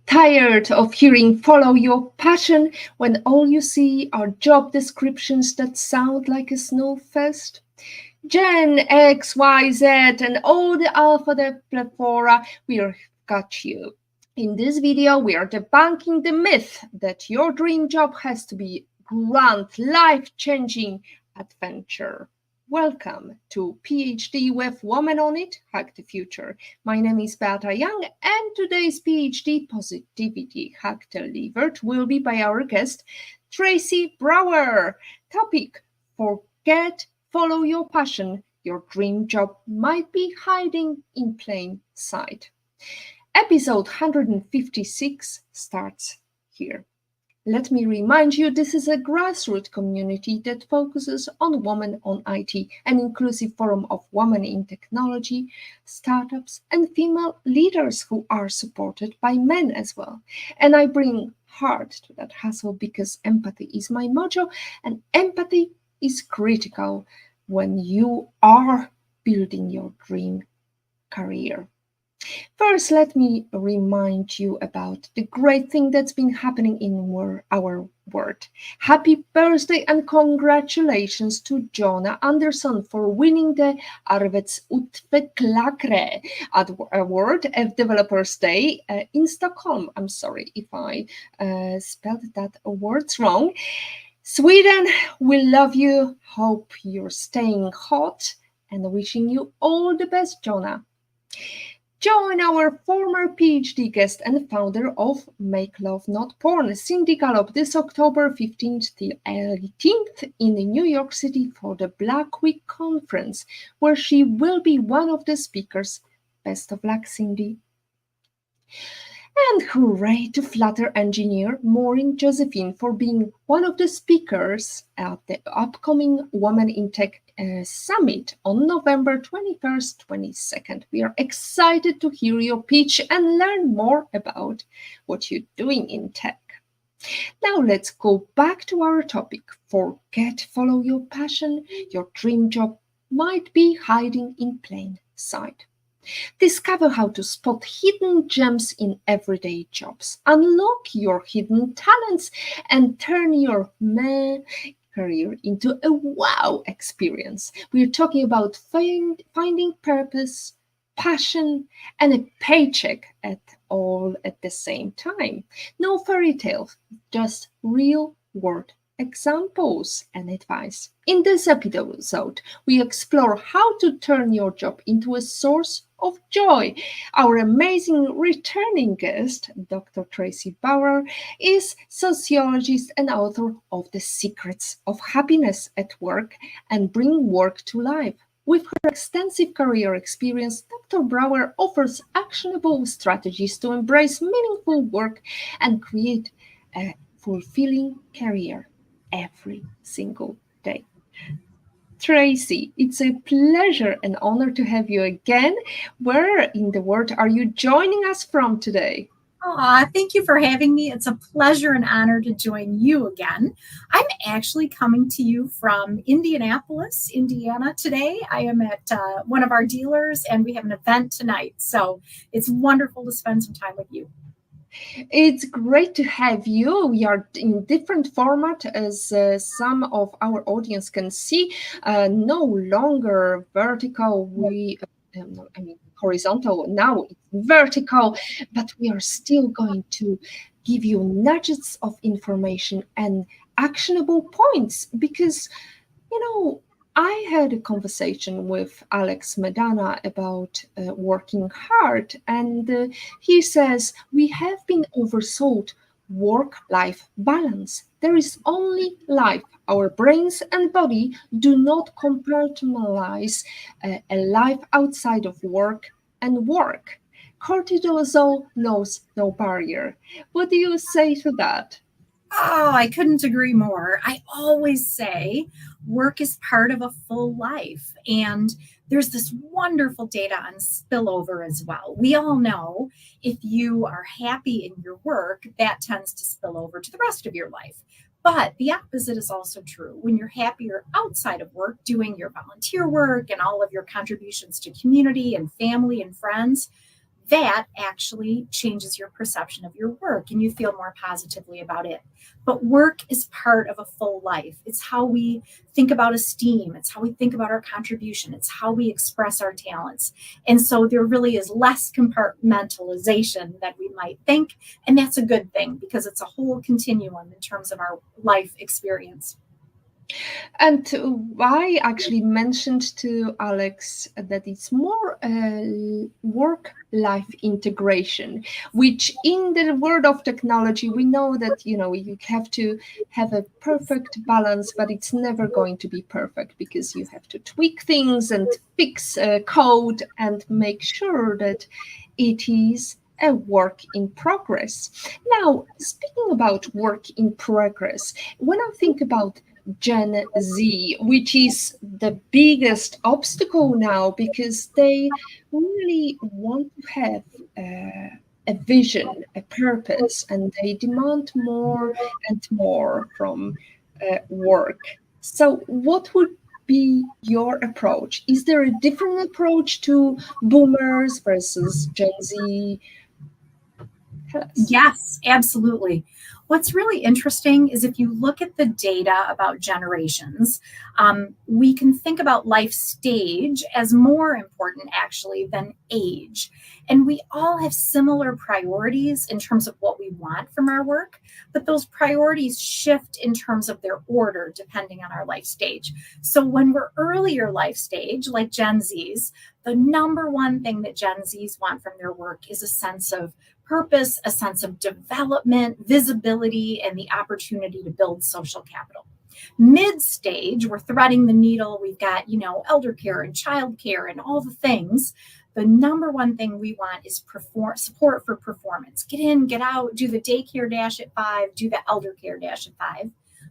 Tired of hearing follow your passion when all you see are job descriptions that sound like a snoozefest? Gen X, Y, Z, and all the alphabet plethora, we've got you. In this video, we are debunking the myth that your dream job has to be grand, life-changing adventure. Welcome to PhD with Woman on It, Hack the Future. My name is Beata Young, and today's PhD Positivity Hack delivered will be by our guest, Tracy Brower. Topic: forget, follow your passion. Your dream job might be hiding in plain sight. Episode 156 starts here. Let me remind you, this is a grassroots community that focuses on women on IT, an inclusive forum of women in technology, startups, and female leaders who are supported by men as well. And I bring heart to that hustle because empathy is my motto, and empathy is critical when you are building your dream career. First, let me remind you about the great thing that's been happening in our world. Happy birthday and congratulations to Jonah Anderson for winning the Arbets Utveklare Award of Developers Day in Stockholm. I'm sorry if I spelled that award wrong. Sweden, we love you. Hope you're staying hot and wishing you all the best, Jonah. Join our former PhD guest and founder of Make Love Not Porn, Cindy Gallop, this October 15th till 18th in New York City for the Black Week Conference, where she will be one of the speakers. Best of luck, Cindy. And hooray to Flutter engineer Maureen Josephine for being one of the speakers at the upcoming Women in Tech Summit on November 21st, 22nd. We are excited to hear your pitch and learn more about what you're doing in tech. Now let's go back to our topic. Forget, follow your passion. Your dream job might be hiding in plain sight. Discover how to spot hidden gems in everyday jobs. Unlock your hidden talents and turn your meh career into a wow experience. We're talking about finding purpose, passion, and a paycheck all at the same time. No fairy tales, just real world examples and advice. In this episode, we explore how to turn your job into a source of joy. Our amazing returning guest, Dr. Tracy Brower, is sociologist and author of The Secrets of Happiness at Work and Bring Work to Life. With her extensive career experience, Dr. Brower offers actionable strategies to embrace meaningful work and create a fulfilling career every single day. Tracy, it's a pleasure and honor to have you again. Where in the world are you joining us from today? Thank you for having me. It's a pleasure and honor to join you again. I'm actually coming to you from Indianapolis, Indiana today. I am at one of our dealers and we have an event tonight. So it's wonderful to spend some time with you. It's great to have you. We are in different format, as some of our audience can see. No longer vertical. Horizontal. Now it's vertical, but we are still going to give you nuggets of information and actionable points because, I had a conversation with Alex Medana about working hard, and he says we have been oversold work-life balance. There is only life. Our brains and body do not compartmentalize a life outside of work and work. Cortisol knows no barrier. What do you say to that? Oh, I couldn't agree more. I always say work is part of a full life. And there's this wonderful data on spillover as well. We all know if you are happy in your work, that tends to spill over to the rest of your life. But the opposite is also true. When you're happier outside of work, doing your volunteer work and all of your contributions to community and family and friends, that actually changes your perception of your work and you feel more positively about it. But work is part of a full life. It's how we think about esteem. It's how we think about our contribution. It's how we express our talents. And so there really is less compartmentalization than we might think. And that's a good thing because it's a whole continuum in terms of our life experience. And I actually mentioned to Alex that it's more work-life integration, which in the world of technology, we know that, you have to have a perfect balance, but it's never going to be perfect because you have to tweak things and fix code and make sure that it is a work in progress. Now, speaking about work in progress, when I think about Gen Z, which is the biggest obstacle now because they really want to have a vision, a purpose, and they demand more and more from work. So, what would be your approach? Is there a different approach to boomers versus Gen Z? Tell us. Yes, absolutely. What's really interesting is if you look at the data about generations, we can think about life stage as more important actually than age. And we all have similar priorities in terms of what we want from our work, but those priorities shift in terms of their order depending on our life stage. So when we're earlier life stage, like Gen Zs, the number one thing that Gen Zs want from their work is a sense of purpose, a sense of development, visibility, and the opportunity to build social capital. Mid stage, we're threading the needle. We've got, elder care and child care and all the things. The number one thing we want is support for performance. Get in, get out, do the daycare dash at 5, do the elder care dash at 5.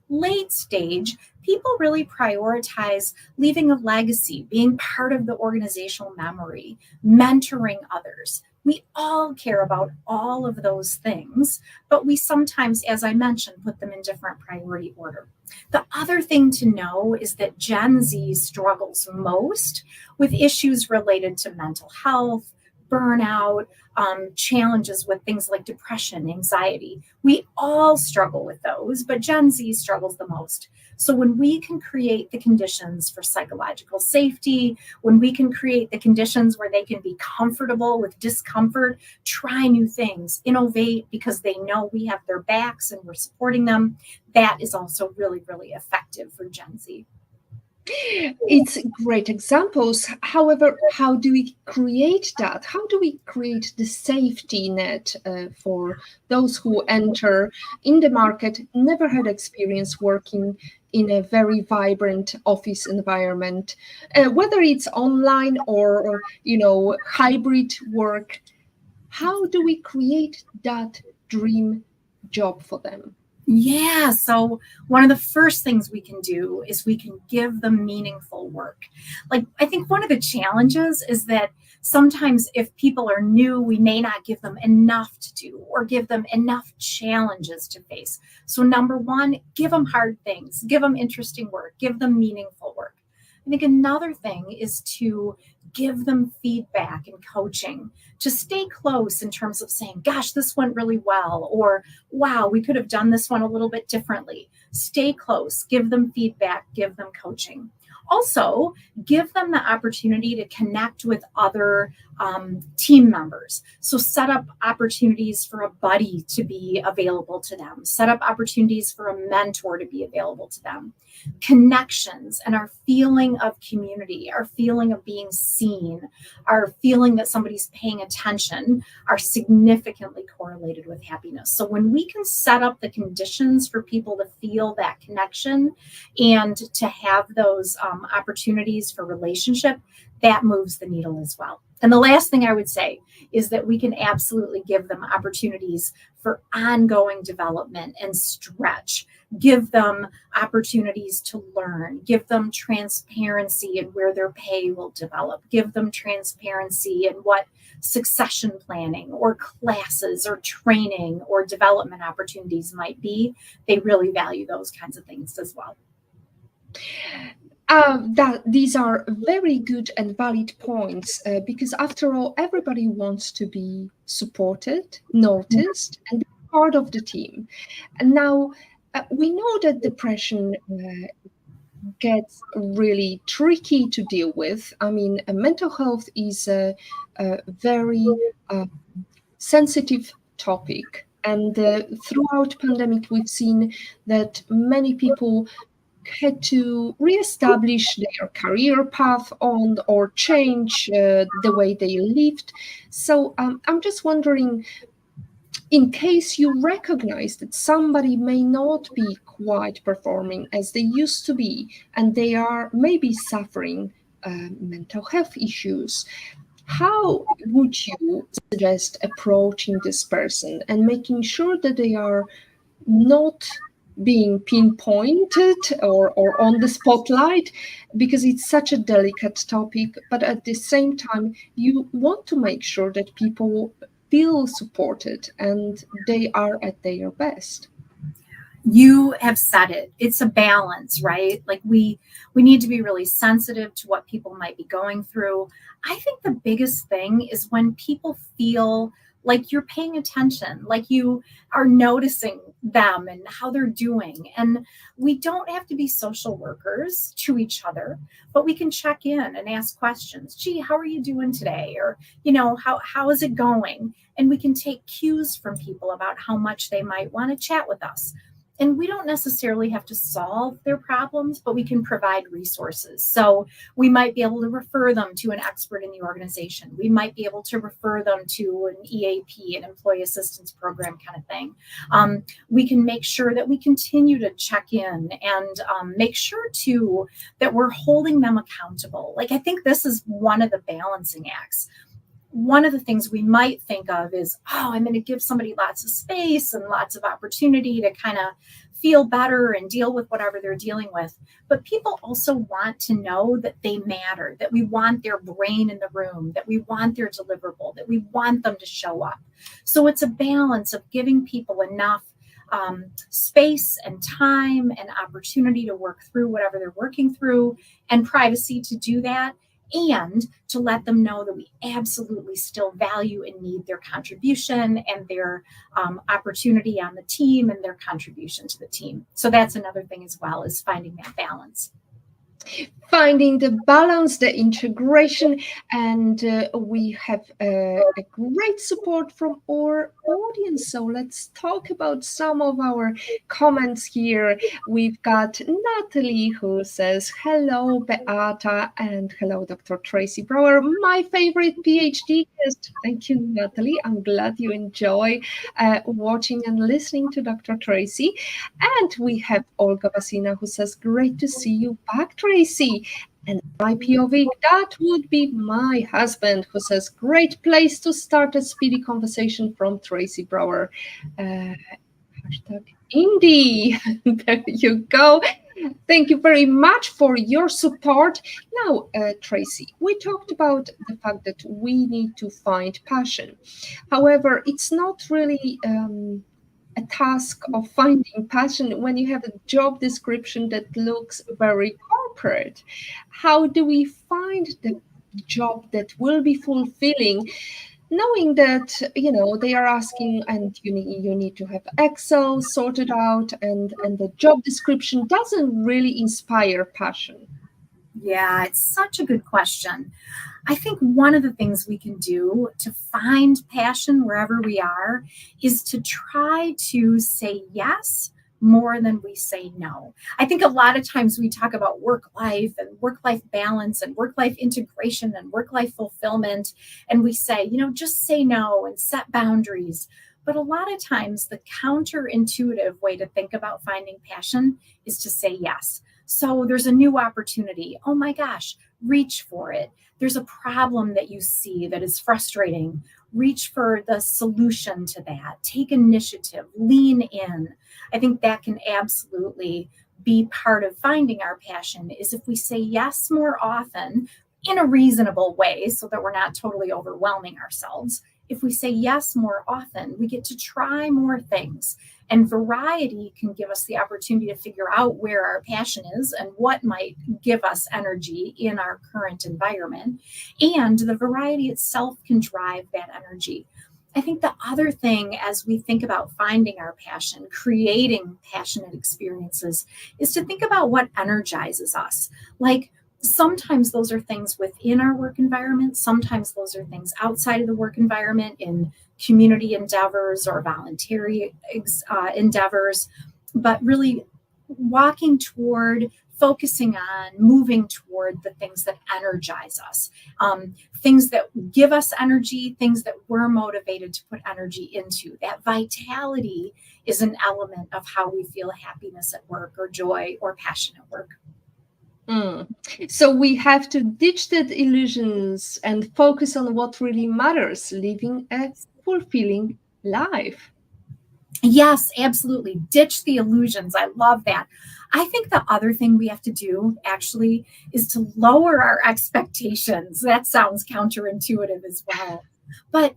Late stage, people really prioritize leaving a legacy, being part of the organizational memory, mentoring others. We all care about all of those things, but we sometimes, as I mentioned, put them in different priority order. The other thing to know is that Gen Z struggles most with issues related to mental health, burnout, challenges with things like depression, anxiety. We all struggle with those, but Gen Z struggles the most. So when we can create the conditions for psychological safety, when we can create the conditions where they can be comfortable with discomfort, try new things, innovate because they know we have their backs and we're supporting them, that is also really, really effective for Gen Z. It's great examples. However, how do we create that? How do we create the safety net for those who enter in the market, never had experience working in a very vibrant office environment, whether it's online or hybrid work? How do we create that dream job for them? Yeah. So one of the first things we can do is we can give them meaningful work. Like, I think one of the challenges is that sometimes if people are new, we may not give them enough to do or give them enough challenges to face. So number one, give them hard things, give them interesting work, give them meaningful work. I think another thing is to give them feedback and coaching, to stay close in terms of saying, gosh, this went really well, or wow, we could have done this one a little bit differently. Stay close, give them feedback, give them coaching. Also, give them the opportunity to connect with other team members. So set up opportunities for a buddy to be available to them. Set up opportunities for a mentor to be available to them. Connections and our feeling of community, our feeling of being seen, our feeling that somebody's paying attention are significantly correlated with happiness. So when we can set up the conditions for people to feel that connection and to have those opportunities for relationship, that moves the needle as well. And the last thing I would say is that we can absolutely give them opportunities for ongoing development and stretch. Give them opportunities to learn. Give them transparency in where their pay will develop. Give them transparency in what succession planning or classes or training or development opportunities might be. They really value those kinds of things as well. These are very good and valid points because, after all, everybody wants to be supported, noticed, and be part of the team. And now we know that depression gets really tricky to deal with. I mean, mental health is a very sensitive topic, and throughout pandemic, we've seen that many people had to reestablish their career path on or change the way they lived. So I'm just wondering, in case you recognize that somebody may not be quite performing as they used to be, and they are maybe suffering mental health issues, how would you suggest approaching this person and making sure that they are not being pinpointed or on the spotlight, because it's such a delicate topic, but at the same time you want to make sure that people feel supported and they are at their best? You have said it. It's a balance, right? Like we need to be really sensitive to what people might be going through. I think the biggest thing is when people feel like you're paying attention, like you are noticing them and how they're doing. And we don't have to be social workers to each other, but we can check in and ask questions. Gee, how are you doing today? Or, how is it going? And we can take cues from people about how much they might want to chat with us. And we don't necessarily have to solve their problems, but we can provide resources. So we might be able to refer them to an expert in the organization. We might be able to refer them to an EAP, an employee assistance program kind of thing. We can make sure that we continue to check in and make sure too that we're holding them accountable. Like, I think this is one of the balancing acts. One of the things we might think of is, oh, I'm going to give somebody lots of space and lots of opportunity to kind of feel better and deal with whatever they're dealing with. But people also want to know that they matter, that we want their brain in the room, that we want their deliverable, that we want them to show up. So it's a balance of giving people enough space and time and opportunity to work through whatever they're working through, and privacy to do that, and to let them know that we absolutely still value and need their contribution and their opportunity on the team and their contribution to the team. So that's another thing as well, is finding that balance. Finding the balance, the integration, and we have a great support from our audience. So let's talk about some of our comments here. We've got Natalie, who says, hello, Beata, and hello, Dr. Tracy Brower, my favorite PhD guest. Thank you, Natalie. I'm glad you enjoy watching and listening to Dr. Tracy. And we have Olga Vasina, who says, great to see you back, Tracy. And my POV, that would be my husband, who says, great place to start a speedy conversation from Tracy Brower. Hashtag Indie. There you go. Thank you very much for your support. Now, Tracy, we talked about the fact that we need to find passion. However, it's not really a task of finding passion when you have a job description that looks very corporate. How do we find the job that will be fulfilling, knowing that they are asking, and you need to have Excel sorted out, and the job description doesn't really inspire passion? Yeah, it's such a good question. I think one of the things we can do to find passion wherever we are is to try to say yes more than we say no. I think a lot of times we talk about work life and work life balance and work life integration and work life fulfillment. And we say, just say no and set boundaries. But a lot of times the counterintuitive way to think about finding passion is to say yes. So there's a new opportunity. Oh my gosh, reach for it. There's a problem that you see that is frustrating. Reach for the solution to that. Take initiative, lean in. I think that can absolutely be part of finding our passion, is if we say yes more often in a reasonable way so that we're not totally overwhelming ourselves. If we say yes more often, we get to try more things. And variety can give us the opportunity to figure out where our passion is and what might give us energy in our current environment. And the variety itself can drive that energy. I think the other thing, as we think about finding our passion, creating passionate experiences, is to think about what energizes us. Like, sometimes those are things within our work environment, sometimes those are things outside of the work environment in community endeavors or voluntary endeavors, but really walking toward, focusing on, moving toward the things that energize us, things that give us energy, things that we're motivated to put energy into. That vitality is an element of how we feel happiness at work or joy or passion at work. So we have to ditch the illusions and focus on what really matters, living a fulfilling life. Yes, absolutely. Ditch the illusions. I love that. I think the other thing we have to do actually is to lower our expectations. That sounds counterintuitive as well. But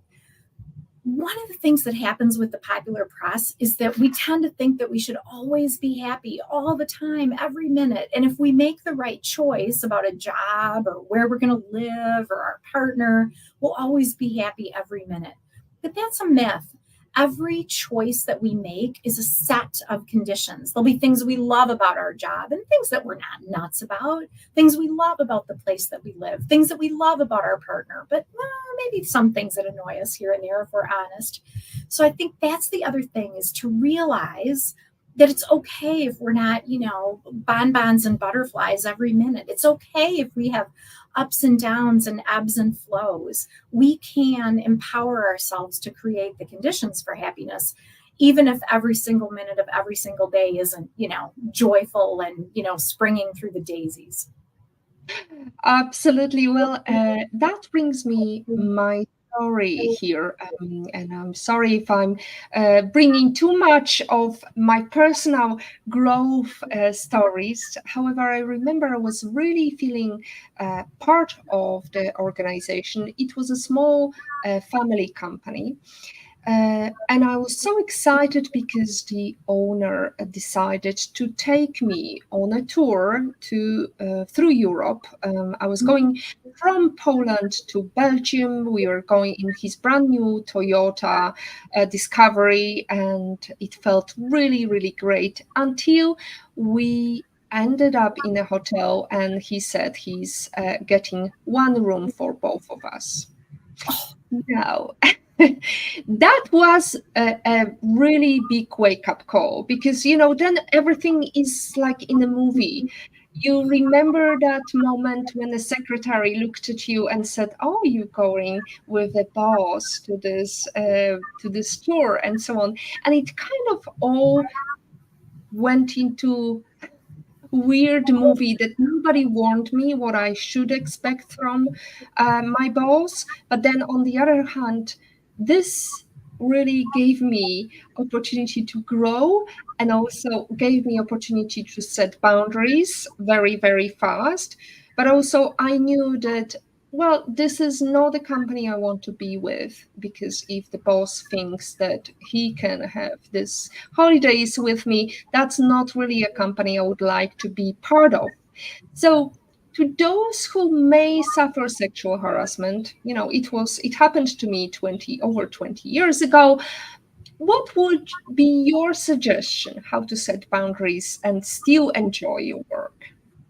one of the things that happens with the popular press is that we tend to think that we should always be happy all the time, every minute. And if we make the right choice about a job or where we're going to live or our partner, we'll always be happy every minute. But that's a myth. Every choice that we make is a set of conditions. There'll be things we love about our job and things that we're not nuts about, things we love about the place that we live, things that we love about our partner, but maybe some things that annoy us here and there if we're honest. So I think that's the other thing, is to realize that it's okay if we're not, bonbons and butterflies every minute. It's okay if we have ups and downs and ebbs and flows. We can empower ourselves to create the conditions for happiness, even if every single minute of every single day isn't, joyful and, springing through the daisies. Absolutely. Well, that brings me my story here. And I'm sorry if I'm bringing too much of my personal growth stories. However, I remember I was really feeling part of the organization. It was a small family company. And I was so excited because the owner decided to take me on a tour through Europe. I was going from Poland to Belgium. We were going in his brand new Toyota Discovery, and it felt really, really great until we ended up in a hotel, and he said he's getting one room for both of us. Now, that was a really big wake-up call, because then everything is like in a movie. You remember that moment when the secretary looked at you and said, "Oh, you're going with the boss to this tour," and so on. And it kind of all went into weird movie that nobody warned me what I should expect from my boss. But then on the other hand, this really gave me opportunity to grow, and also gave me opportunity to set boundaries very, very fast. But also I knew that, well, this is not a company I want to be with, because if the boss thinks that he can have this holidays with me, that's not really a company I would like to be part of. So to those who may suffer sexual harassment, it happened to me over 20 years ago. What would be your suggestion how to set boundaries and still enjoy your work?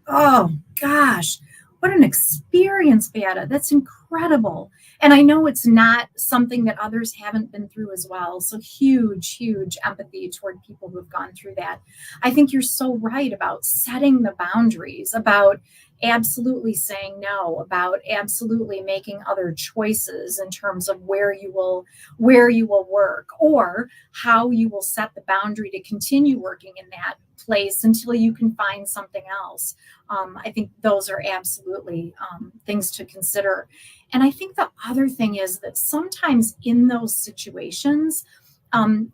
Oh, gosh. What an experience, Beata. That's incredible. And I know it's not something that others haven't been through as well. So huge, huge empathy toward people who have gone through that. I think you're so right about setting the boundaries, about absolutely saying no, about absolutely making other choices in terms of where you will work, or how you will set the boundary to continue working in that place until you can find something else. I think those are absolutely things to consider. And I think the other thing is that sometimes in those situations, And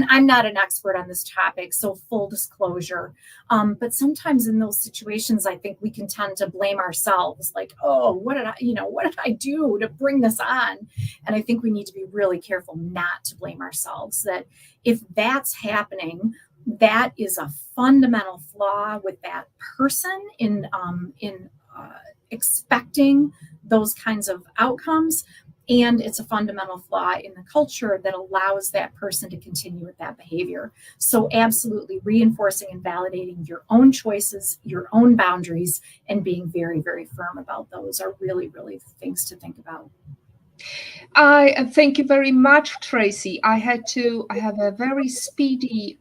I'm not an expert on this topic, so full disclosure. But sometimes in those situations, I think we can tend to blame ourselves, like, oh, what did I do to bring this on? And I think we need to be really careful not to blame ourselves. That if that's happening, that is a fundamental flaw with that person in expecting those kinds of outcomes. And it's a fundamental flaw in the culture that allows that person to continue with that behavior. So absolutely reinforcing and validating your own choices, your own boundaries, and being very, very firm about those are really, really things to think about. I thank you very much, Tracy. I have a very speedy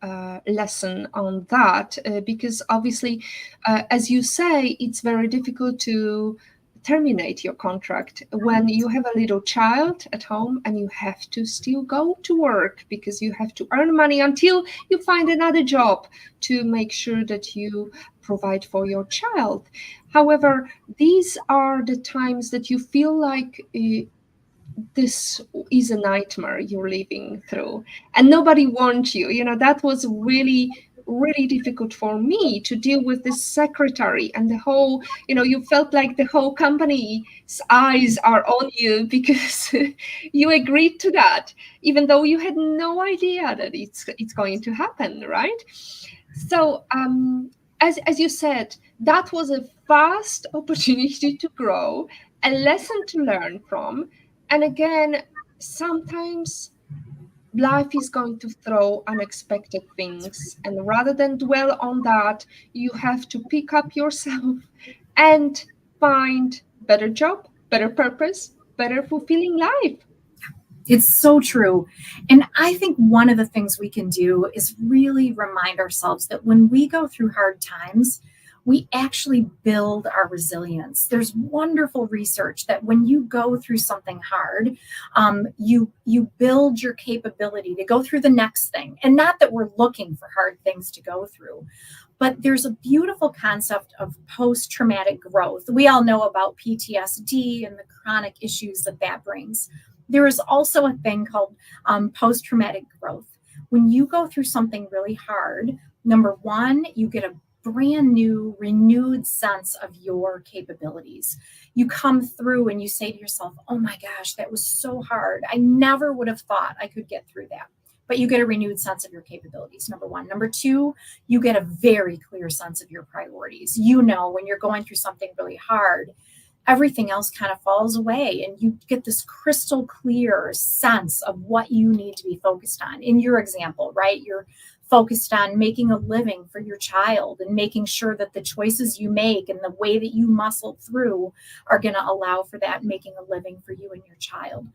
lesson on that because obviously, as you say, it's very difficult to terminate your contract when you have a little child at home and you have to still go to work because you have to earn money until you find another job to make sure that you provide for your child. However, these are the times that you feel like this is a nightmare you're living through and nobody wants you. That was really difficult for me to deal with this secretary and the whole, you felt like the whole company's eyes are on you because you agreed to that, even though you had no idea that it's going to happen, right? So as you said, that was a vast opportunity to grow, a lesson to learn from. And again, sometimes life is going to throw unexpected things. And rather than dwell on that, you have to pick up yourself and find better job, better purpose, better fulfilling life. It's so true. And I think one of the things we can do is really remind ourselves that when we go through hard times, we actually build our resilience. There's wonderful research that when you go through something hard, you build your capability to go through the next thing. And not that we're looking for hard things to go through, but there's a beautiful concept of post-traumatic growth. We all know about PTSD and the chronic issues that brings. There is also a thing called post-traumatic growth. When you go through something really hard, number one, you get a brand new, renewed sense of your capabilities. You come through and you say to yourself, oh my gosh, that was so hard. I never would have thought I could get through that. But you get a renewed sense of your capabilities, number one. Number two, you get a very clear sense of your priorities. When you're going through something really hard, everything else kind of falls away and you get this crystal clear sense of what you need to be focused on. In your example, right? You're focused on making a living for your child and making sure that the choices you make and the way that you muscle through are going to allow for that, making a living for you and your child.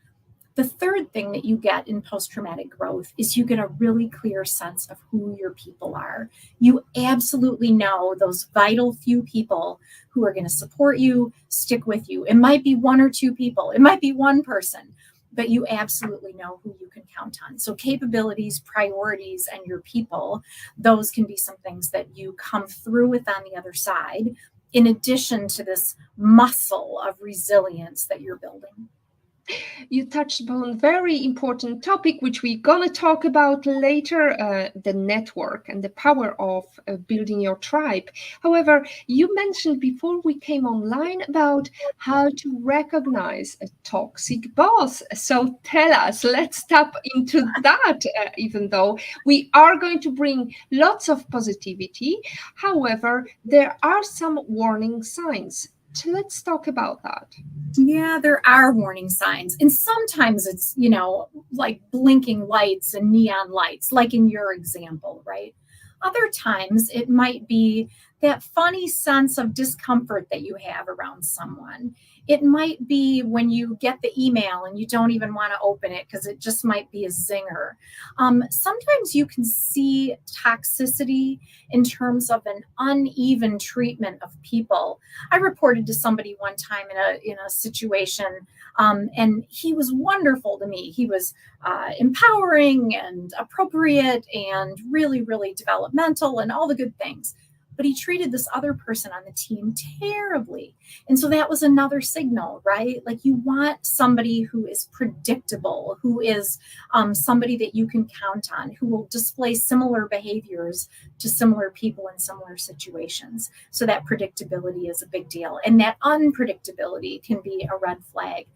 The third thing that you get in post-traumatic growth is you get a really clear sense of who your people are. You absolutely know those vital few people who are going to support you, stick with you. It might be one or two people. It might be one person, but you absolutely know who you can count on. So capabilities, priorities, and your people, those can be some things that you come through with on the other side, in addition to this muscle of resilience that you're building. You touched upon a very important topic, which we're going to talk about later, the network and the power of building your tribe. However, you mentioned before we came online about how to recognize a toxic boss. So tell us, let's tap into that, even though we are going to bring lots of positivity. However, there are some warning signs. So let's talk about that. Yeah, there are warning signs. And sometimes it's, like blinking lights and neon lights, like in your example, right? Other times it might be that funny sense of discomfort that you have around someone. It might be when you get the email and you don't even want to open it because it just might be a zinger. Sometimes you can see toxicity in terms of an uneven treatment of people. I reported to somebody one time in a situation, and he was wonderful to me. He was empowering and appropriate and really, really developmental and all the good things. but he treated this other person on the team terribly. And so that was another signal, right? Like you want somebody who is predictable, who is somebody that you can count on, who will display similar behaviors to similar people in similar situations. So that predictability is a big deal. And that unpredictability can be a red flag.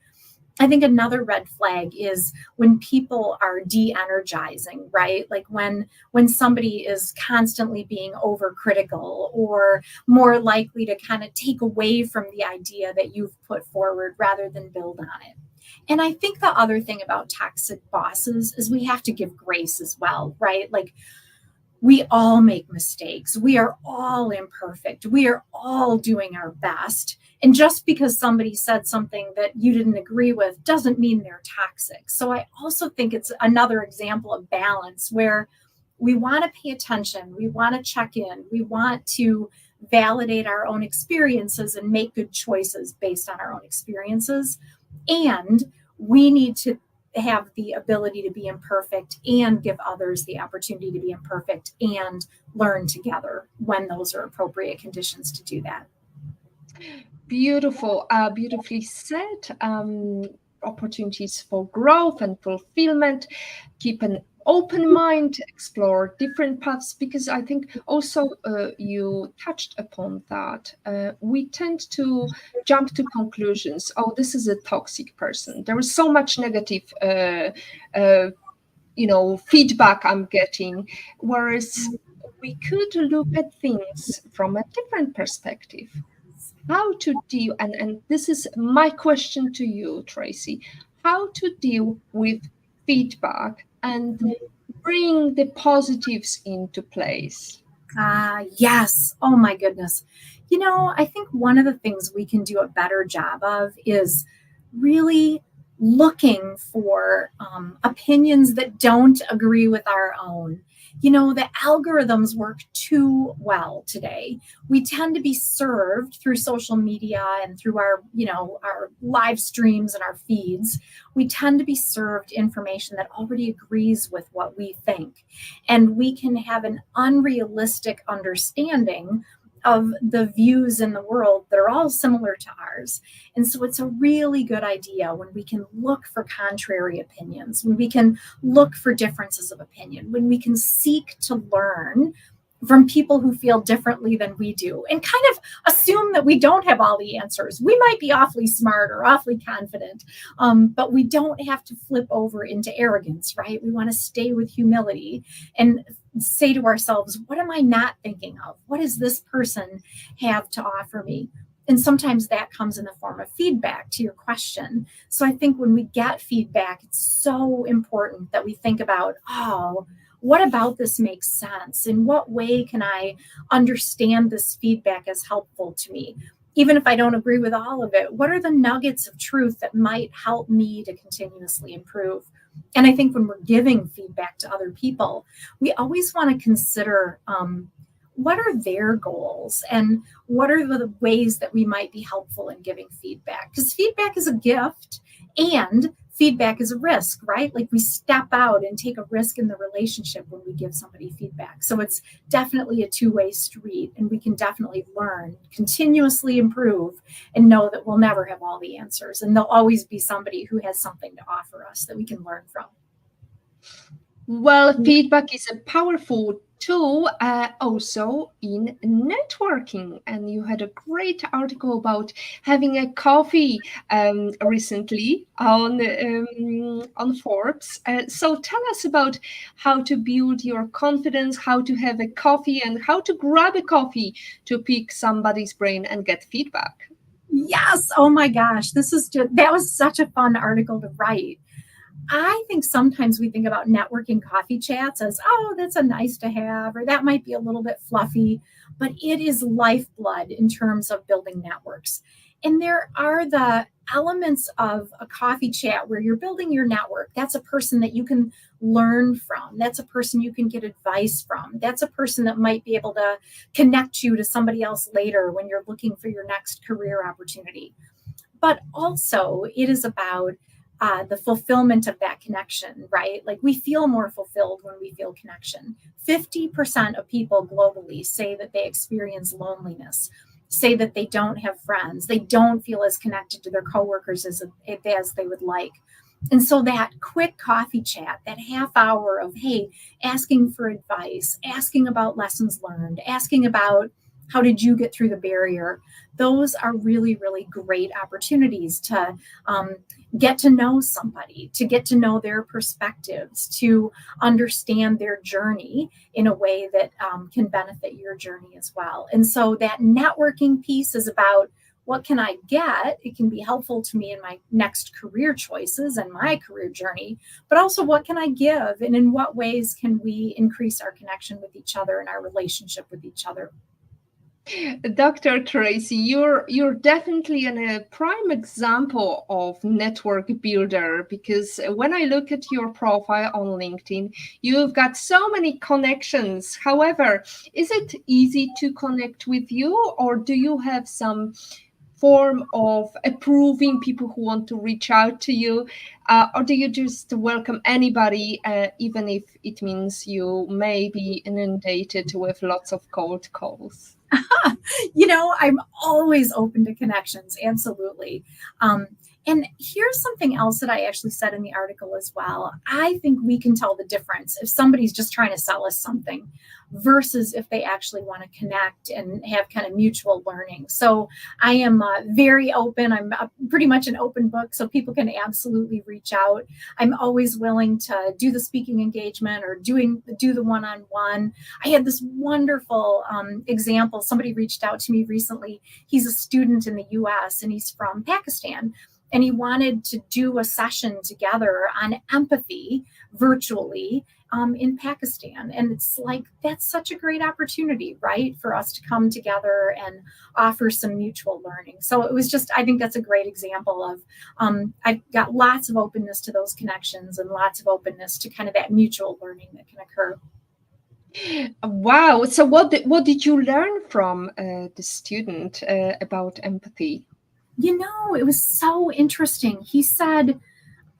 I think another red flag is when people are de-energizing, right? Like when somebody is constantly being overcritical or more likely to kind of take away from the idea that you've put forward rather than build on it. And I think the other thing about toxic bosses is we have to give grace as well, right? Like we all make mistakes. We are all imperfect. We are all doing our best. And just because somebody said something that you didn't agree with doesn't mean they're toxic. So I also think it's another example of balance where we want to pay attention. We want to check in. We want to validate our own experiences and make good choices based on our own experiences. And we need to have the ability to be imperfect and give others the opportunity to be imperfect and learn together when those are appropriate conditions to do that. Beautiful, beautifully said. Opportunities for growth and fulfillment. Keep an open mind, explore different paths, because I think also you touched upon that. We tend to jump to conclusions. Oh, this is a toxic person. There is so much negative feedback I'm getting, whereas we could look at things from a different perspective. How to deal, and this is my question to you, Tracy, how to deal with feedback and bring the positives into place. Yes. Oh my goodness. I think one of the things we can do a better job of is really looking for opinions that don't agree with our own. The algorithms work too well today. We tend to be served through social media and through our live streams and our feeds. We tend to be served information that already agrees with what we think. And we can have an unrealistic understanding of the views in the world that are all similar to ours. And so it's a really good idea when we can look for contrary opinions, when we can look for differences of opinion, when we can seek to learn from people who feel differently than we do and kind of assume that we don't have all the answers. We might be awfully smart or awfully confident, but we don't have to flip over into arrogance, right? We want to stay with humility and say to ourselves, what am I not thinking of? What does this person have to offer me? And sometimes that comes in the form of feedback to your question. So I think when we get feedback, it's so important that we think about, what about this makes sense? In what way can I understand this feedback as helpful to me? Even if I don't agree with all of it, what are the nuggets of truth that might help me to continuously improve? And I think when we're giving feedback to other people, we always want to consider what are their goals and what are the ways that we might be helpful in giving feedback? Because feedback is a gift and feedback is a risk, right? Like we step out and take a risk in the relationship when we give somebody feedback. So it's definitely a two-way street, and we can definitely learn, continuously improve, and know that we'll never have all the answers. And there'll always be somebody who has something to offer us that we can learn from. Well, feedback is a powerful tool also in networking. And you had a great article about having a coffee recently on Forbes. So tell us about how to build your confidence, how to have a coffee, and how to grab a coffee to pick somebody's brain and get feedback. Yes. Oh my gosh. That was such a fun article to write. I think sometimes we think about networking coffee chats as, that's a nice to have, or that might be a little bit fluffy, but it is lifeblood in terms of building networks. And there are the elements of a coffee chat where you're building your network. That's a person that you can learn from. That's a person you can get advice from. That's a person that might be able to connect you to somebody else later when you're looking for your next career opportunity. But also it is about the fulfillment of that connection, right? Like we feel more fulfilled when we feel connection. 50% of people globally say that they experience loneliness, say that they don't have friends, they don't feel as connected to their coworkers as they would like. And so that quick coffee chat, that half hour of, hey, asking for advice, asking about lessons learned, asking about how did you get through the barrier, those are really, really great opportunities to get to know somebody, to get to know their perspectives, to understand their journey in a way that can benefit your journey as well. And so that networking piece is about, what can I get? It can be helpful to me in my next career choices and my career journey, but also what can I give? And in what ways can we increase our connection with each other and our relationship with each other? Dr. Tracy, you're definitely a prime example of network builder, because when I look at your profile on LinkedIn, you've got so many connections. However, is it easy to connect with you, or do you have some form of approving people who want to reach out to you, or do you just welcome anybody, even if it means you may be inundated with lots of cold calls? I'm always open to connections. Absolutely. And here's something else that I actually said in the article as well. I think we can tell the difference if somebody's just trying to sell us something versus if they actually want to connect and have kind of mutual learning. So I am very open. I'm pretty much an open book, so people can absolutely reach out. I'm always willing to do the speaking engagement or do the one-on-one. I had this wonderful example. Somebody reached out to me recently. He's a student in the US and he's from Pakistan. And he wanted to do a session together on empathy virtually in Pakistan. And it's like, that's such a great opportunity, right? For us to come together and offer some mutual learning. So it was just, I think that's a great example of, I've got lots of openness to those connections and lots of openness to kind of that mutual learning that can occur. Wow. So what did you learn from the student about empathy? It was so interesting. He said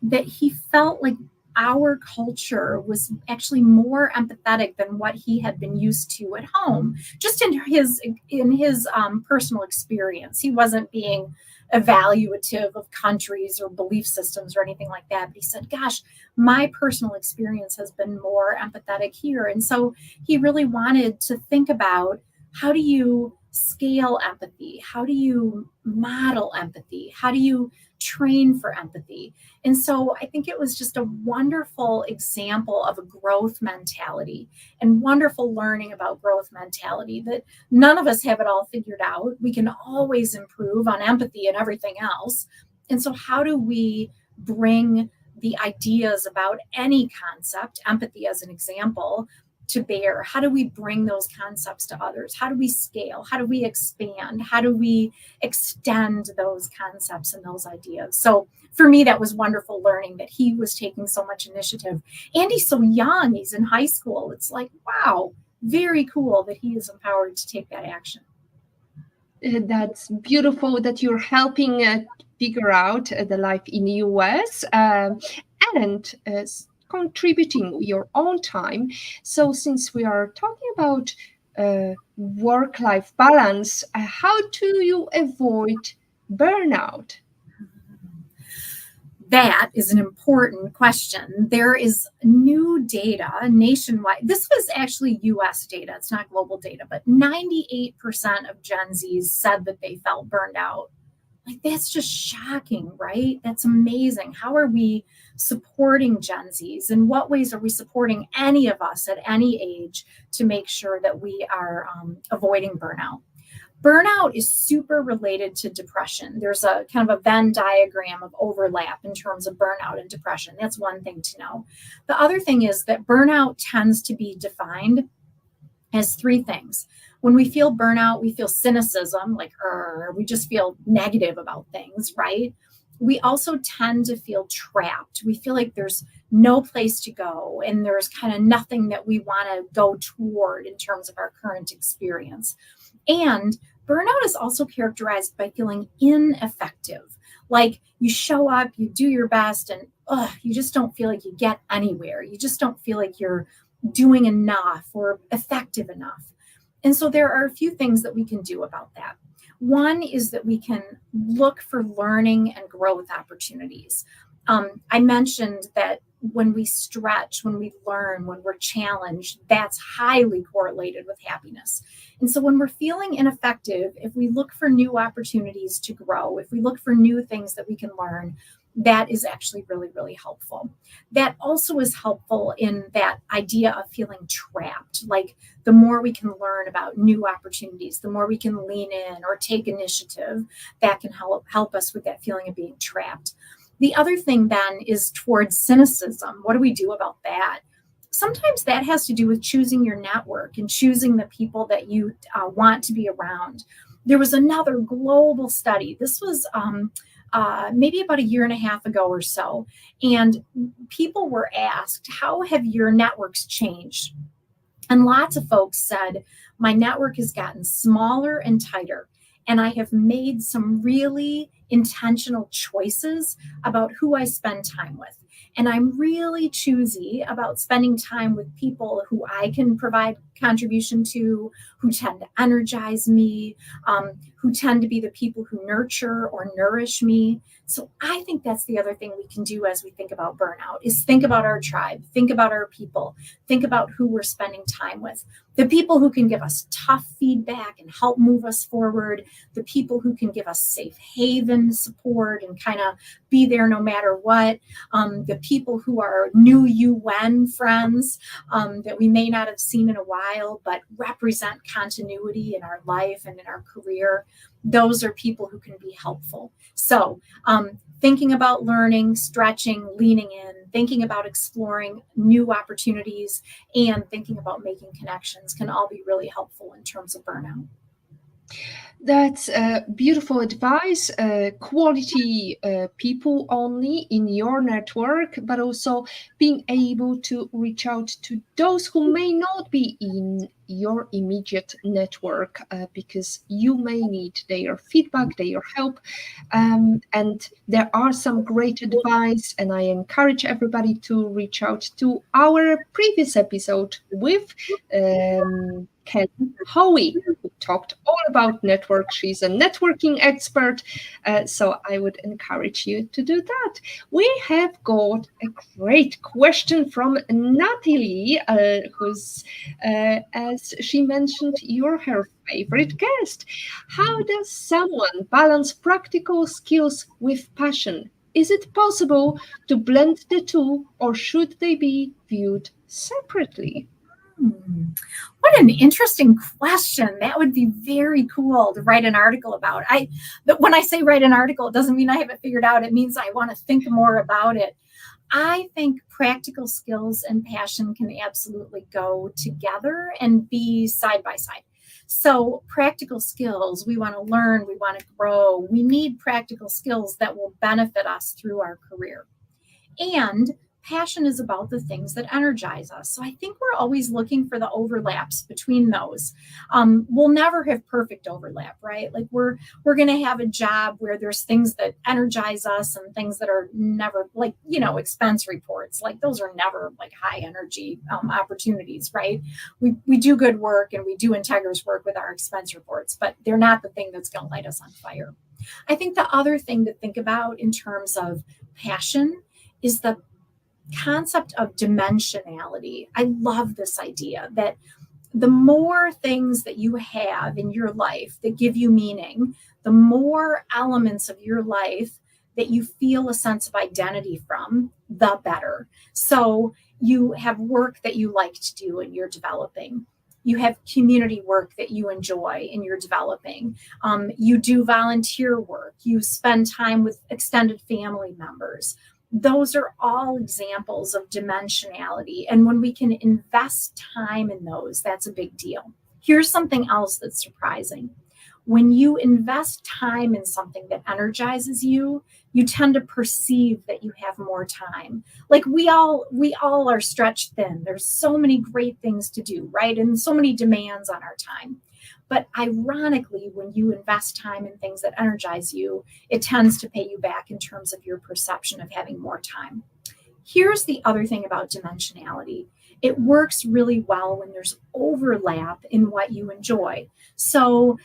that he felt like our culture was actually more empathetic than what he had been used to at home, just in his personal experience. He wasn't being evaluative of countries or belief systems or anything like that, but he said, gosh, my personal experience has been more empathetic here. And so he really wanted to think about, how do you scale empathy? How do you model empathy? How do you train for empathy? And so I think it was just a wonderful example of a growth mentality and wonderful learning about growth mentality, that none of us have it all figured out. We can always improve on empathy and everything else. And so how do we bring the ideas about any concept, empathy as an example, to bear? How do we bring those concepts to others? How do we scale? How do we expand? How do we extend those concepts and those ideas? So for me, that was wonderful learning that he was taking so much initiative. And he's so young. He's in high school. It's like, wow, very cool that he is empowered to take that action. That's beautiful that you're helping figure out the life in the US and contributing your own time. So since we are talking about work-life balance, how do you avoid burnout? That is an important question. There is new data nationwide. This was actually US data, it's not global data, but 98% of Gen Zs said that they felt burned out. Like, that's just shocking, right? That's amazing. How are we supporting Gen Zs? In what ways are we supporting any of us at any age to make sure that we are avoiding burnout? Burnout is super related to depression. There's a kind of a Venn diagram of overlap in terms of burnout and depression. That's one thing to know. The other thing is that burnout tends to be defined as three things. When we feel burnout, we feel cynicism, like, we just feel negative about things, right? We also tend to feel trapped. We feel like there's no place to go and there's kind of nothing that we want to go toward in terms of our current experience. And burnout is also characterized by feeling ineffective, Like you show up, you do your best, and you just don't feel like you get anywhere. You just don't feel like you're doing enough or effective enough. And so there are a few things that we can do about that. One is that we can look for learning and growth opportunities. I mentioned that when we stretch, when we learn, when we're challenged, that's highly correlated with happiness. And so when we're feeling ineffective, if we look for new opportunities to grow, if we look for new things that we can learn, that is actually really, really helpful. That also is helpful in that idea of feeling trapped. Like the more we can learn about new opportunities, the more we can lean in or take initiative, that can help us with that feeling of being trapped. The other thing then is towards cynicism. What do we do about that? Sometimes that has to do with choosing your network and choosing the people that you want to be around. There was another global study. This was maybe about a year and a half ago or so. And people were asked, how have your networks changed? And lots of folks said, my network has gotten smaller and tighter. And I have made some really intentional choices about who I spend time with. And I'm really choosy about spending time with people who I can provide contribution to, who tend to energize me, who tend to be the people who nurture or nourish me. So I think that's the other thing we can do as we think about burnout is think about our tribe, think about our people, think about who we're spending time with. The people who can give us tough feedback and help move us forward, the people who can give us safe haven support and kind of be there no matter what, the people who are new UN friends that we may not have seen in a while, but represent continuity in our life and in our career. Those are people who can be helpful. So thinking about learning, stretching, leaning in, thinking about exploring new opportunities, and thinking about making connections can all be really helpful in terms of burnout. That's beautiful advice. Quality people only in your network, but also being able to reach out to those who may not be in your immediate network because you may need their feedback, their help. And there are some great advice, and I encourage everybody to reach out to our previous episode with Kelly Howie, who talked all about network. She's a networking expert, so I would encourage you to do that. We have got a great question from Natalie, who's, as she mentioned, you're her favorite guest. How does someone balance practical skills with passion? Is it possible to blend the two, or should they be viewed separately? What an interesting question. That would be very cool to write an article about. But when I say write an article, it doesn't mean I have it figured out. It means I want to think more about it. I think practical skills and passion can absolutely go together and be side by side. So practical skills, we want to learn, we want to grow. We need practical skills that will benefit us through our career. And passion is about the things that energize us. So I think we're always looking for the overlaps between those. We'll never have perfect overlap, right? Like we're going to have a job where there's things that energize us and things that are never like, expense reports. Like those are never like high energy opportunities, right? We do good work and we do integrous work with our expense reports, but they're not the thing that's going to light us on fire. I think the other thing to think about in terms of passion is the concept of dimensionality. I love this idea that the more things that you have in your life that give you meaning, the more elements of your life that you feel a sense of identity from, the better. So you have work that you like to do and you're developing. You have community work that you enjoy and you're developing. You do volunteer work. You spend time with extended family members. Those are all examples of dimensionality. And when we can invest time in those, that's a big deal. Here's something else that's surprising. When you invest time in something that energizes you, you tend to perceive that you have more time. Like we all are stretched thin. There's so many great things to do, right? And so many demands on our time. But ironically, when you invest time in things that energize you, it tends to pay you back in terms of your perception of having more time. Here's the other thing about dimensionality. It works really well when there's overlap in what you enjoy. So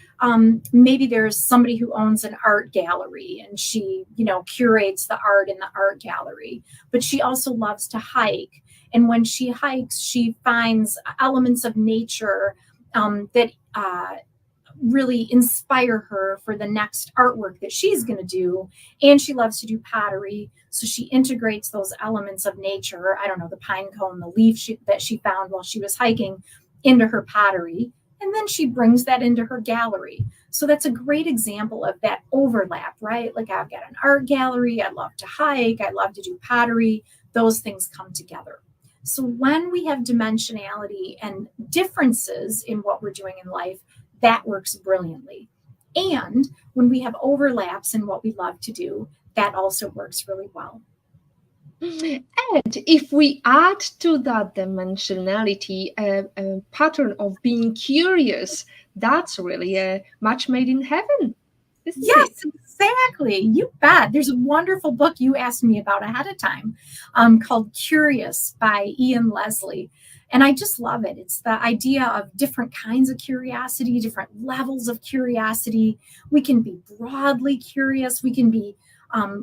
maybe there's somebody who owns an art gallery and she, curates the art in the art gallery, but she also loves to hike. And when she hikes, she finds elements of nature that really inspire her for the next artwork that she's going to do. And she loves to do pottery. So she integrates those elements of nature, I don't know, the pine cone, the leaf that she found while she was hiking, into her pottery. And then she brings that into her gallery. So that's a great example of that overlap, right? Like I've got an art gallery. I love to hike. I love to do pottery. Those things come together. So when we have dimensionality and differences in what we're doing in life, that works brilliantly. And when we have overlaps in what we love to do, that also works really well. And if we add to that dimensionality a pattern of being curious, that's really a match made in heaven. Yes, exactly. You bet. There's a wonderful book you asked me about ahead of time called Curious by Ian Leslie. And I just love it. It's the idea of different kinds of curiosity, different levels of curiosity. We can be broadly curious. We can be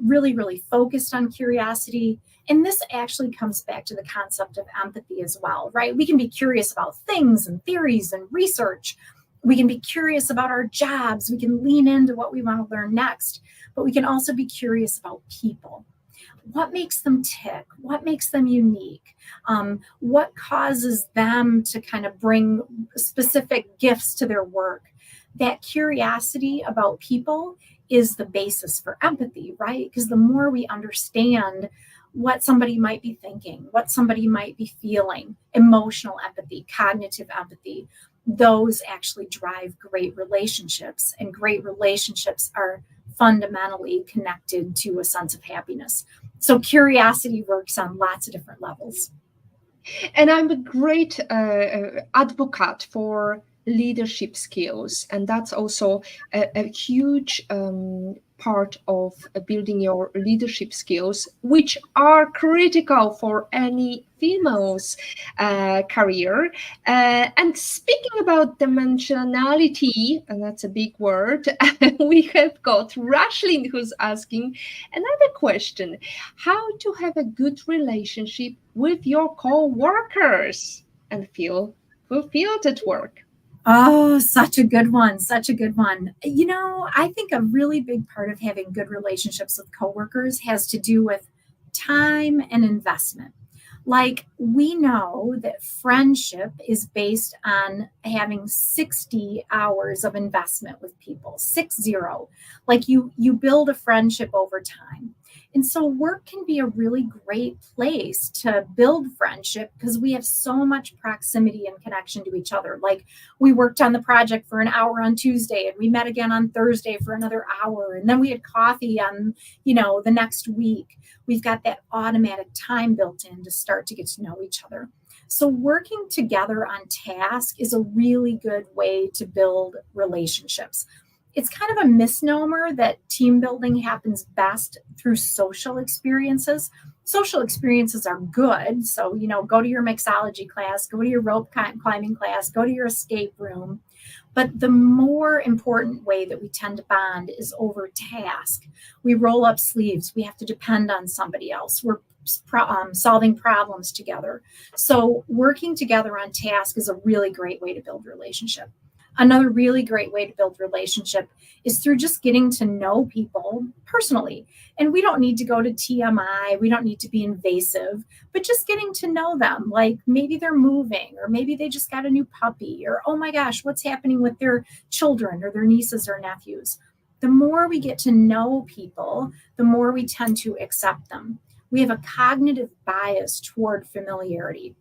really, really focused on curiosity. And this actually comes back to the concept of empathy as well, right? We can be curious about things and theories and research. We can be curious about our jobs. We can lean into what we want to learn next, but we can also be curious about people. What makes them tick? What makes them unique? What causes them to kind of bring specific gifts to their work? That curiosity about people is the basis for empathy, right? Because the more we understand what somebody might be thinking, what somebody might be feeling, emotional empathy, cognitive empathy, those actually drive great relationships, and great relationships are fundamentally connected to a sense of happiness. So curiosity works on lots of different levels. And I'm a great advocate for leadership skills, and that's also a huge part of building your leadership skills, which are critical for any female's career. And speaking about dimensionality, and that's a big word, we have got Rashlyn who's asking another question: how to have a good relationship with your co-workers and feel fulfilled at work? Oh, such a good one. Such a good one. I think a really big part of having good relationships with coworkers has to do with time and investment. Like we know that friendship is based on having 60 hours of investment with people, 60. Like you build a friendship over time. And so work can be a really great place to build friendship because we have so much proximity and connection to each other. Like we worked on the project for an hour on Tuesday and we met again on Thursday for another hour. And then we had coffee on, the next week. We've got that automatic time built in to start to get to know each other. So working together on task is a really good way to build relationships. It's kind of a misnomer that team building happens best through social experiences. Social experiences are good. So, go to your mixology class, go to your rope climbing class, go to your escape room. But the more important way that we tend to bond is over task. We roll up sleeves. We have to depend on somebody else. We're solving problems together. So working together on task is a really great way to build relationship. Another really great way to build relationship is through just getting to know people personally. And we don't need to go to TMI. We don't need to be invasive, but just getting to know them. Like maybe they're moving, or maybe they just got a new puppy, or, oh my gosh, what's happening with their children or their nieces or nephews. The more we get to know people, the more we tend to accept them. We have a cognitive bias toward familiarity.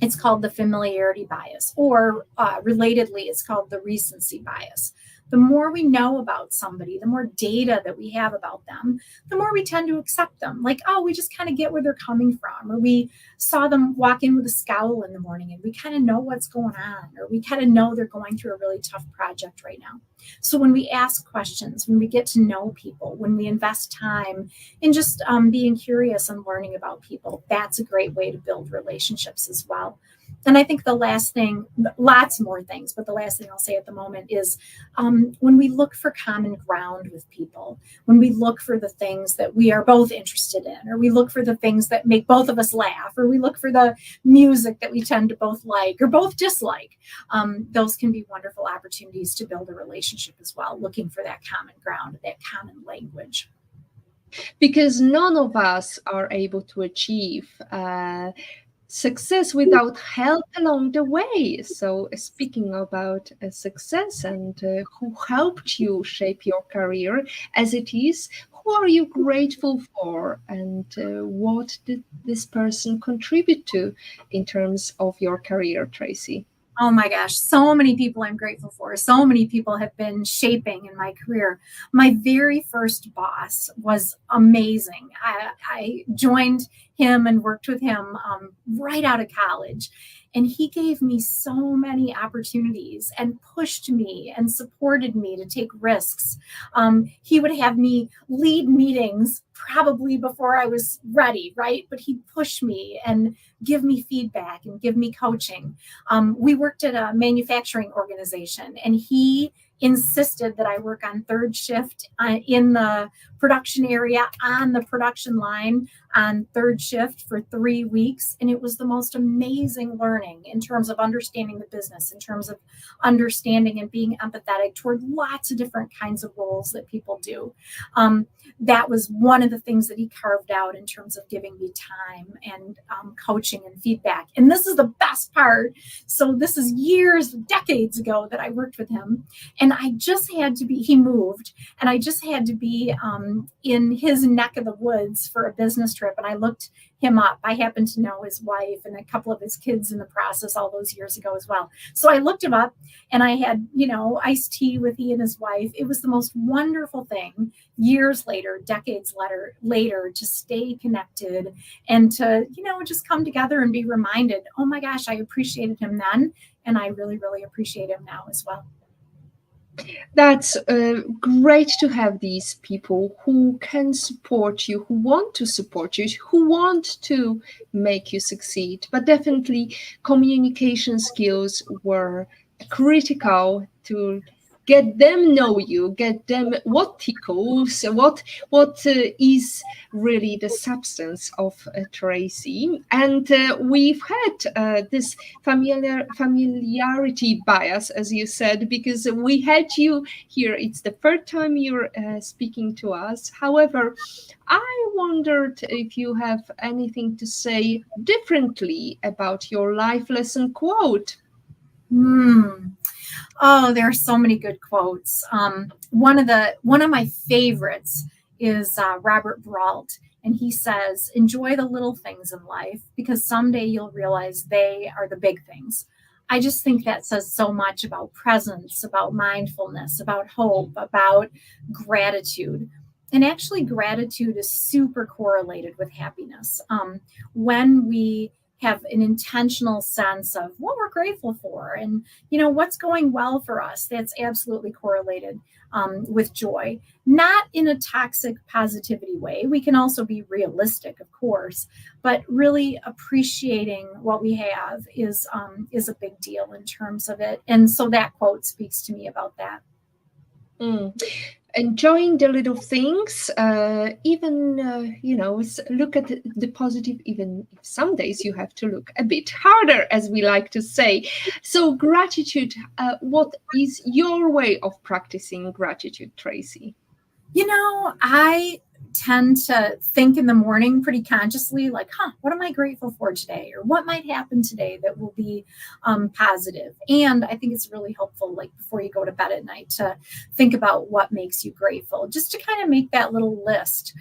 It's called the familiarity bias, or relatedly, it's called the recency bias. The more we know about somebody, the more data that we have about them, the more we tend to accept them. Like, oh, we just kind of get where they're coming from, or we saw them walk in with a scowl in the morning and we kind of know what's going on, or we kind of know they're going through a really tough project right now. So when we ask questions, when we get to know people, when we invest time in just being curious and learning about people, that's a great way to build relationships as well. And I think the last thing, lots more things, but the last thing I'll say at the moment is when we look for common ground with people, when we look for the things that we are both interested in, or we look for the things that make both of us laugh, or we look for the music that we tend to both like or both dislike, those can be wonderful opportunities to build a relationship as well, looking for that common ground, that common language. Because none of us are able to achieve success without help along the way. So speaking about success and who helped you shape your career as it is, who are you grateful for, and what did this person contribute to in terms of your career, Tracy? Oh my gosh, so many people I'm grateful for. So many people have been shaping in my career. My very first boss was amazing. I joined him and worked with him right out of college. And he gave me so many opportunities and pushed me and supported me to take risks. He would have me lead meetings probably before I was ready, right? But he'd push me and give me feedback and give me coaching. We worked at a manufacturing organization, and he insisted that I work on third shift in the production area on the production line on third shift for 3 weeks. And it was the most amazing learning in terms of understanding the business, in terms of understanding and being empathetic toward lots of different kinds of roles that people do. That was one of the things that he carved out in terms of giving me time and coaching and feedback. And this is the best part. So this is years, decades ago that I worked with him. And I just had to be, he moved, and I just had to be in his neck of the woods for a business trip. And I looked him up. I happen to know his wife and a couple of his kids in the process all those years ago as well. So I looked him up, and I had, iced tea with he and his wife. It was the most wonderful thing years later, decades later, to stay connected and to, just come together and be reminded, oh my gosh, I appreciated him then. And I really, really appreciate him now as well. That's great to have these people who can support you, who want to support you, who want to make you succeed. But definitely communication skills were critical to get them know you, get them what tickles, what is really the substance of Tracy. And we've had this familiarity bias, as you said, because we had you here. It's the third time you're speaking to us. However, I wondered if you have anything to say differently about your life lesson quote. Oh, there are so many good quotes. One of my favorites is Robert Brault, and he says, "Enjoy the little things in life, because someday you'll realize they are the big things." I just think that says so much about presence, about mindfulness, about hope, about gratitude. And actually, gratitude is super correlated with happiness. When we have an intentional sense of what we're grateful for and what's going well for us, that's absolutely correlated with joy. Not in a toxic positivity way. We can also be realistic, of course, but really appreciating what we have is a big deal in terms of it. And so that quote speaks to me about that. Enjoying the little things, even look at the positive, even if some days you have to look a bit harder, as we like to say. So gratitude, what is your way of practicing gratitude, Tracy? tend to think in the morning pretty consciously, like, what am I grateful for today? Or what might happen today that will be positive? And I think it's really helpful, like before you go to bed at night, to think about what makes you grateful, just to kind of make that little list.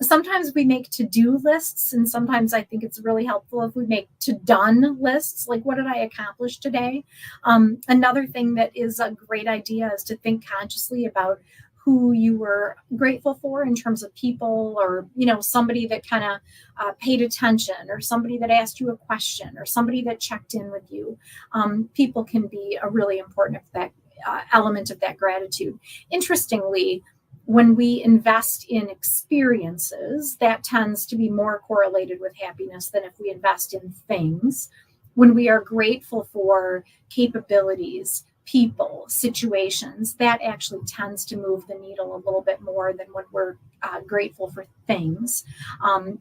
Sometimes we make to-do lists, and sometimes I think it's really helpful if we make to-done lists, like what did I accomplish today? Another thing that is a great idea is to think consciously about who you were grateful for in terms of people, or, somebody that kind of paid attention, or somebody that asked you a question, or somebody that checked in with you. People can be a really important element of that gratitude. Interestingly, when we invest in experiences, that tends to be more correlated with happiness than if we invest in things. When we are grateful for capabilities, people, situations, that actually tends to move the needle a little bit more than when we're grateful for things.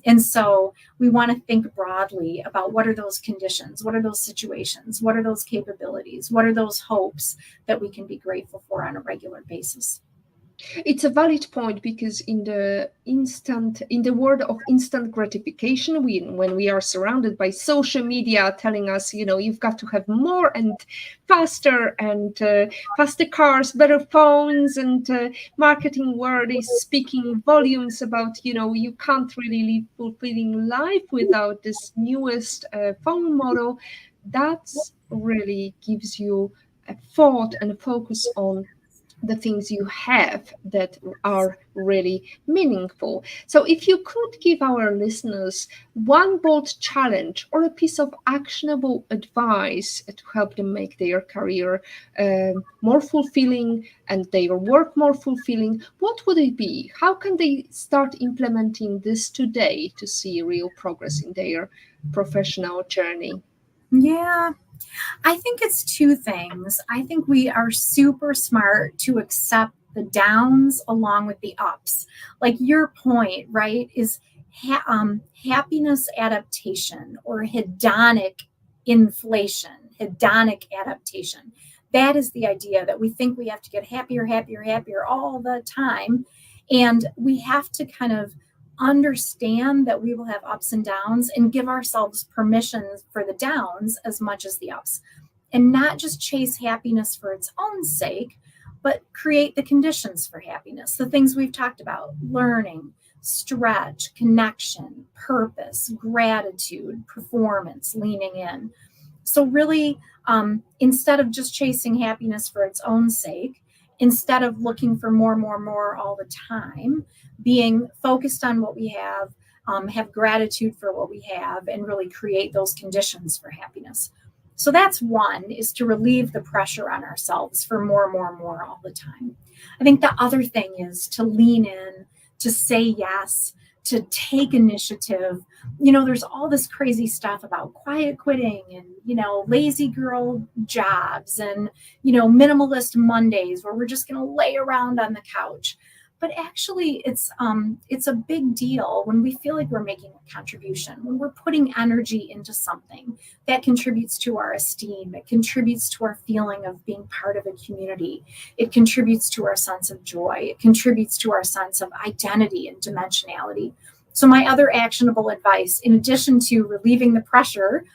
And so we want to think broadly about what are those conditions, what are those situations, what are those capabilities, what are those hopes that we can be grateful for on a regular basis. It's a valid point, because in the world of instant gratification, when we are surrounded by social media telling us, you've got to have more and faster, and faster cars, better phones, and marketing world is speaking volumes about, you can't really live fulfilling life without this newest phone model. That really gives you a thought and a focus on the things you have that are really meaningful. So if you could give our listeners one bold challenge or a piece of actionable advice to help them make their career more fulfilling and their work more fulfilling, what would it be? How can they start implementing this today to see real progress in their professional journey? Yeah, I think it's two things. I think we are super smart to accept the downs along with the ups. Like your point, right, is happiness adaptation, or hedonic inflation, hedonic adaptation. That is the idea that we think we have to get happier, happier, happier all the time. And we have to kind of understand that we will have ups and downs, and give ourselves permission for the downs as much as the ups, and not just chase happiness for its own sake, but create the conditions for happiness. The things we've talked about: learning, stretch, connection, purpose, gratitude, performance, leaning in. So really, instead of just chasing happiness for its own sake, instead of looking for more, more, more all the time, being focused on what we have gratitude for what we have, and really create those conditions for happiness. So that's one, is to relieve the pressure on ourselves for more, more, more all the time. I think the other thing is to lean in, to say yes, to take initiative. There's all this crazy stuff about quiet quitting, and, lazy girl jobs, and, minimalist Mondays where we're just going to lay around on the couch. But actually, it's a big deal when we feel like we're making a contribution, when we're putting energy into something that contributes to our esteem. It contributes to our feeling of being part of a community. It contributes to our sense of joy. It contributes to our sense of identity and dimensionality. So my other actionable advice, in addition to relieving the pressure,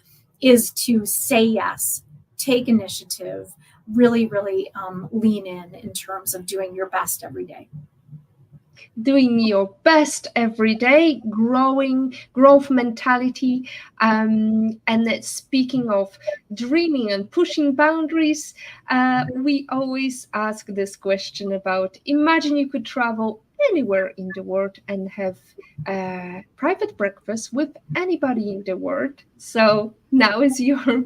is to say yes, take initiative, really, really lean in terms of doing your best every day. Doing your best every day, growth mentality. And speaking of dreaming and pushing boundaries, we always ask this question about: imagine you could travel anywhere in the world and have a private breakfast with anybody in the world. So now is your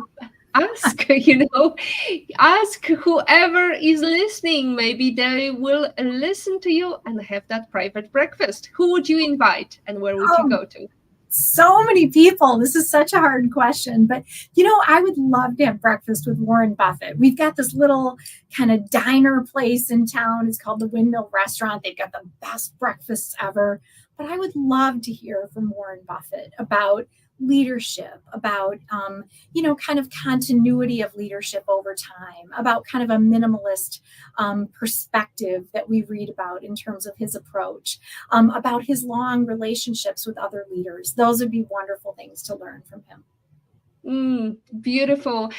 ask whoever is listening. Maybe they will listen to you and have that private breakfast. Who would you invite, and where would you go to? So many people. This is such a hard question, but I would love to have breakfast with Warren Buffett. We've got this little kind of diner place in town. It's called the Windmill Restaurant. They've got the best breakfasts ever. But I would love to hear from Warren Buffett about leadership, about, kind of continuity of leadership over time, about kind of a minimalist perspective that we read about in terms of his approach, about his long relationships with other leaders. Those would be wonderful things to learn from him. Beautiful.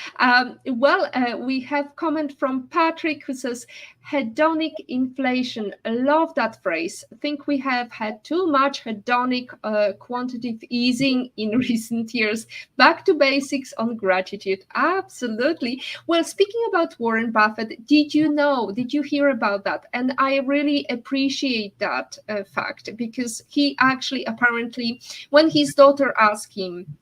We have comment from Patrick who says, hedonic inflation. I love that phrase. I think we have had too much hedonic quantitative easing in recent years. Back to basics on gratitude. Absolutely. Well, speaking about Warren Buffett, did you hear about that? And I really appreciate that fact, because he actually apparently, when his daughter asked him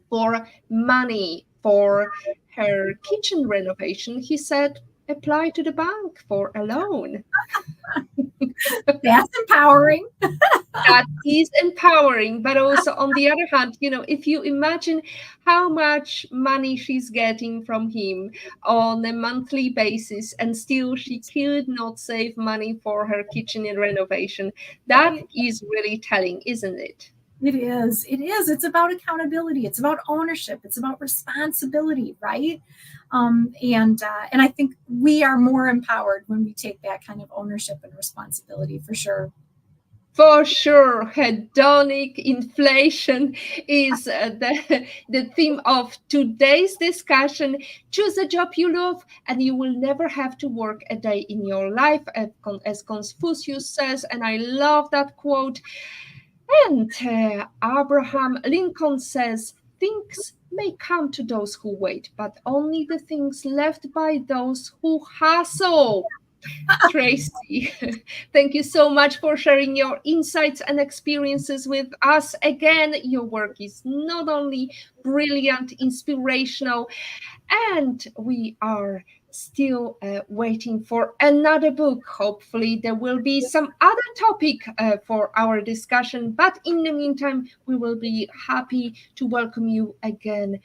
for money for her kitchen renovation, he said, apply to the bank for a loan. That's empowering. That is empowering, but also on the other hand, if you imagine how much money she's getting from him on a monthly basis, and still she could not save money for her kitchen renovation, that is really telling, isn't it? It is. It's about accountability. It's about ownership. It's about responsibility, right? And I think we are more empowered when we take that kind of ownership and responsibility, for sure. For sure, hedonic inflation is the theme of today's discussion. Choose a job you love, and you will never have to work a day in your life, as Confucius says, and I love that quote. And Abraham Lincoln says, things may come to those who wait, but only the things left by those who hustle. Tracy, thank you so much for sharing your insights and experiences with us. Again, your work is not only brilliant, inspirational, and we are still waiting for another book. Hopefully there will be some other topic for our discussion, but in the meantime we will be happy to welcome you again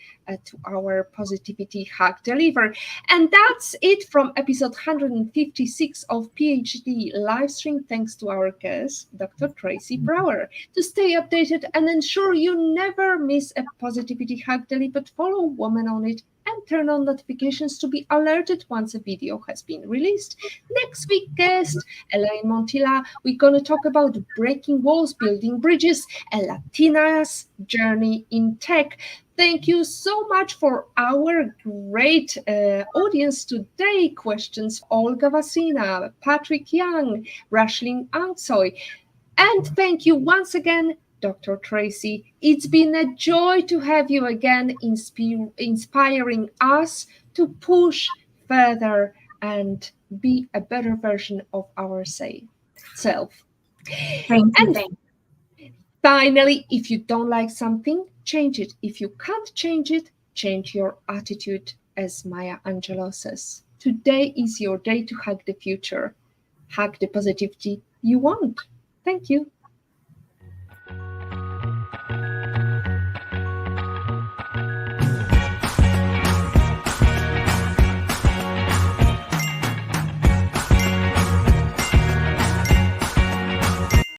to our Positivity Hack Deliver. And that's it from episode 156 of PhD Livestream. Thanks to our guest, Dr. Tracy Brower. To stay updated and ensure you never miss a Positivity Hack Delivered, follow Woman on It and turn on notifications to be alerted once a video has been released. Next week, guest Elaine Montilla, we're going to talk about breaking walls, building bridges, a Latina's journey in tech. Thank you so much for our great audience today. Questions, Olga Vasina, Patrick Young, Rashlin Angsoy. And thank you once again, Dr. Tracy. It's been a joy to have you again, inspiring us to push further and be a better version of ourselves. Thank you. Finally, if you don't like something, change it. If you can't change it, change your attitude, as Maya Angelou says. Today is your day to hack the future. Hack the positivity you want. Thank you.